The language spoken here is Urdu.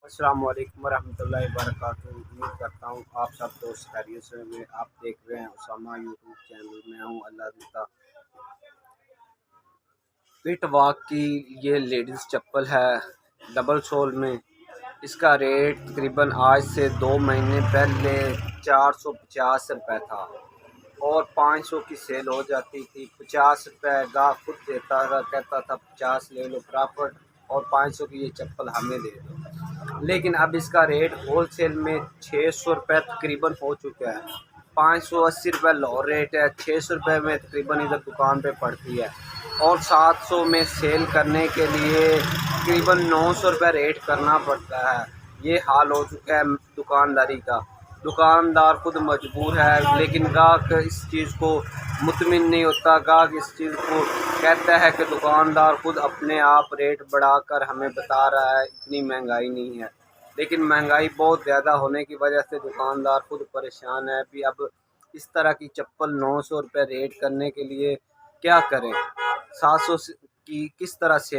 السلام علیکم ورحمۃ اللہ وبرکاتہ۔ امید کرتا ہوں آپ سب دوست خیریت سے ہوں گے۔ آپ دیکھ رہے ہیں اسامہ یوٹیوب چینل میں ہوں اللہ دیتا۔ فٹ واک کی یہ لیڈیز چپل ہے ڈبل سول میں۔ اس کا ریٹ تقریباً آج سے 2 مہینے پہلے 450 روپے تھا اور 500 کی سیل ہو جاتی تھی۔ 50 روپے گاہ خود دیتا تھا، کہتا تھا 50 لے لو پرافٹ اور 500 کی یہ چپل ہمیں دے دو، لیکن اب اس کا ریٹ ہول سیل میں 600 روپے تقریباً ہو چکا ہے۔ 580 روپے لو ریٹ ہے، 600 روپے میں تقریباً ادھر دکان پہ پڑتی ہے اور 700 میں سیل کرنے کے لیے تقریباً 900 روپے ریٹ کرنا پڑتا ہے۔ یہ حال ہو چکا ہے دکانداری کا۔ دکاندار خود مجبور ہے، لیکن گاہک اس چیز کو مطمئن نہیں ہوتا۔ گاہک اس چیز کو کہتا ہے کہ دکاندار خود اپنے آپ ریٹ بڑھا کر ہمیں بتا رہا ہے اتنی مہنگائی نہیں ہے، لیکن مہنگائی بہت زیادہ ہونے کی وجہ سے دکاندار خود پریشان ہے۔ بھی اب اس طرح کی چپل 900 روپے ریٹ کرنے کے لیے کیا کریں؟ 700 کی کس طرح سے